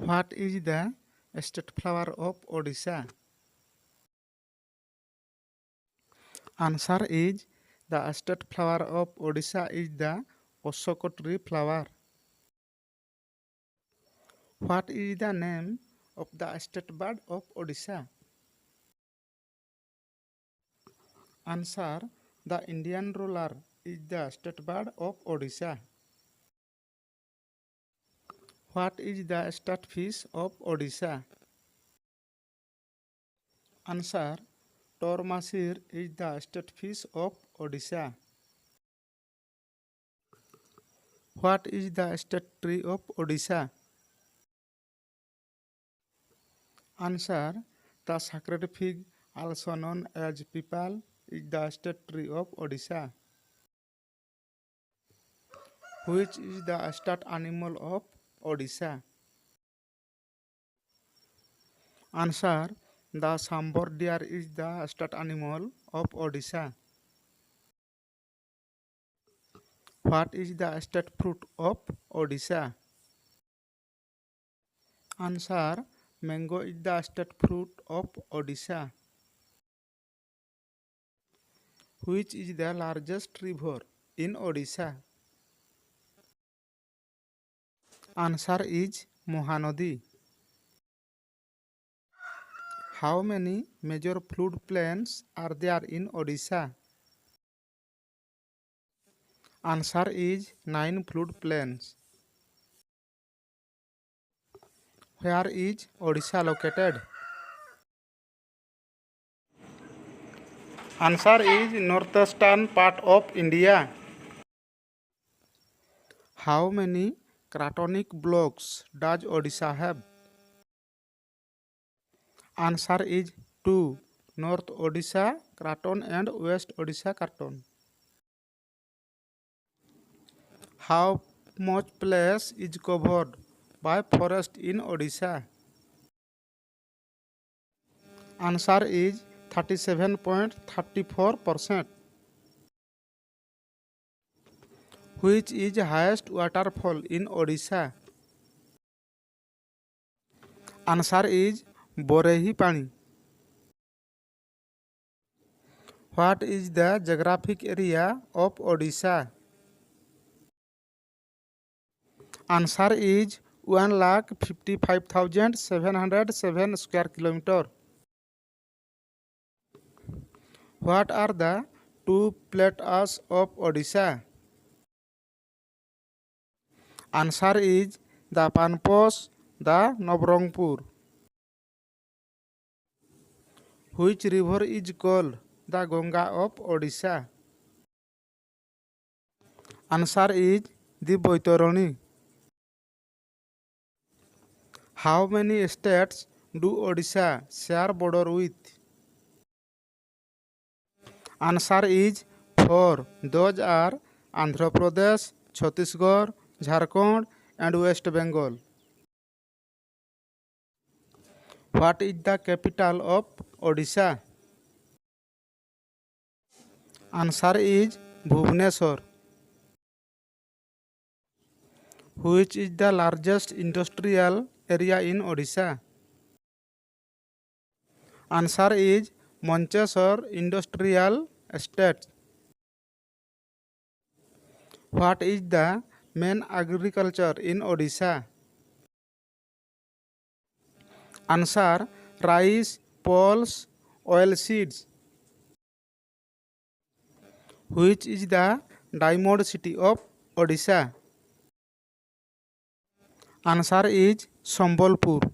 What is the state flower of Odisha? Answer is the state flower of Odisha is the Osoko tree flower. What is the name of the state bird of Odisha? Answer, the Indian ruler is the state bird of Odisha. What is the state fish of Odisha? Answer, Tormasir is the state fish of Odisha. What is the state tree of Odisha? Answer, the sacred fig, also known as pipal, is the state tree of Odisha. Which is the state animal of Odisha? Answer, the Sambor deer is the state animal of Odisha. What is the state fruit of Odisha? Answer, mango is the state fruit of Odisha. Which is the largest river in Odisha? Answer is Mahanadi. How many major flood plains are there in Odisha? Answer is 9 flood plains. Where is Odisha located? Answer is northeastern part of India. How many cratonic blocks does Odisha have? Answer is 2. North Odisha Craton and West Odisha Craton. How much place is covered by forest in Odisha? Answer is 37.34%. Which is highest waterfall in Odisha? Answer is Borehi Pani. What is the geographic area of Odisha? Answer is 1,55,707 square kilometer. What are the two plateaus of Odisha? Answer is the Panpos, the Nabrongpur. Which river is called the Ganga of Odisha? Answer is the Boitarani. How many states do Odisha share border with? Answer is 4. Those are Andhra Pradesh, Chhattisgarh, Jharkhand and West Bengal. What is the capital of Odisha? Answer is Bhubaneswar. Which is the largest industrial area in Odisha? Answer is Manchesor Industrial Estate. What is the main agriculture in Odisha? Answer, rice, pulse, oil seeds. Which is the diamond city of Odisha? Answer is Sambalpur.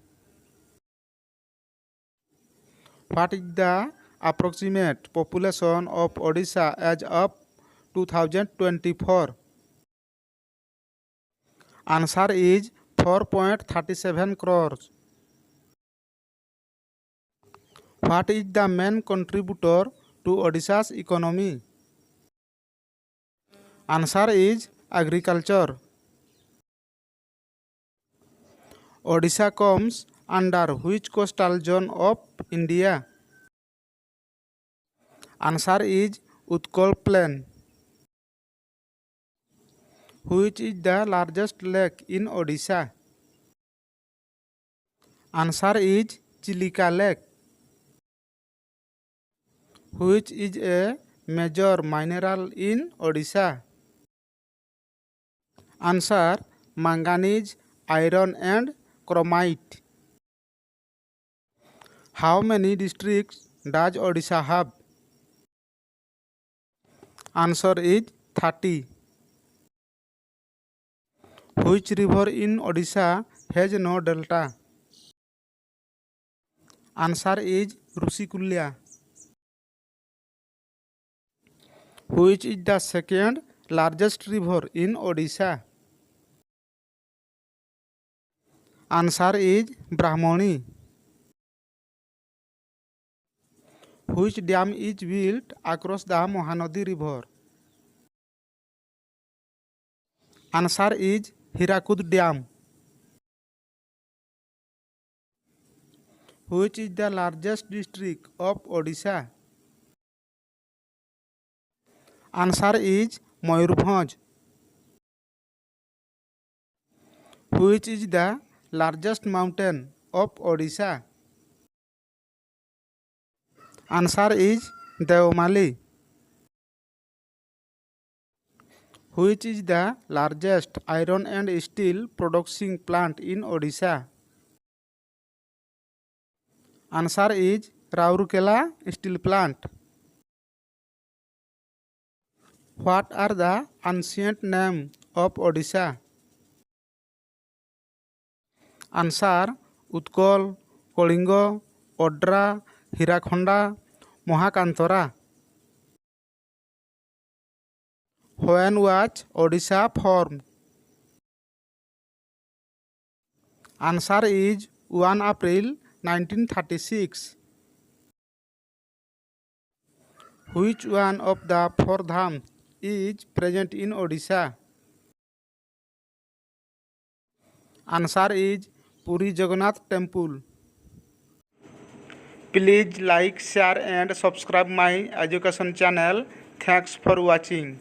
What is the approximate population of Odisha as of 2024? Answer is 4.37 crores. What is the main contributor to Odisha's economy? Answer is agriculture. Odisha comes under which coastal zone of India? Answer is Utkal Plain. Which is the largest lake in Odisha? Answer is Chilika Lake. Which is a major mineral in Odisha? Answer manganese, iron and chromite. How many districts does Odisha have? Answer is 30. Which river in Odisha has no delta? Answer is Rusikulya. Which is the second largest river in Odisha? Answer is Brahmani. Which dam is built across the Mahanadi river? Answer is Hirakud Dam. Which is the largest district of Odisha? Answer is Mayurbhanj. Which is the largest mountain of Odisha? Answer is Deomali. Which is the largest iron and steel producing plant in Odisha? Answer is Raurkela steel plant. What are the ancient names of Odisha? Answer Utkal, Kalinga, Odra, Hirakhonda, Mohakantara. When was Odisha formed? Answer is 1 April 1936. Which one of the four dhams is present in Odisha? Answer is Puri Jagannath Temple. Please like, share and subscribe my education channel. Thanks for watching.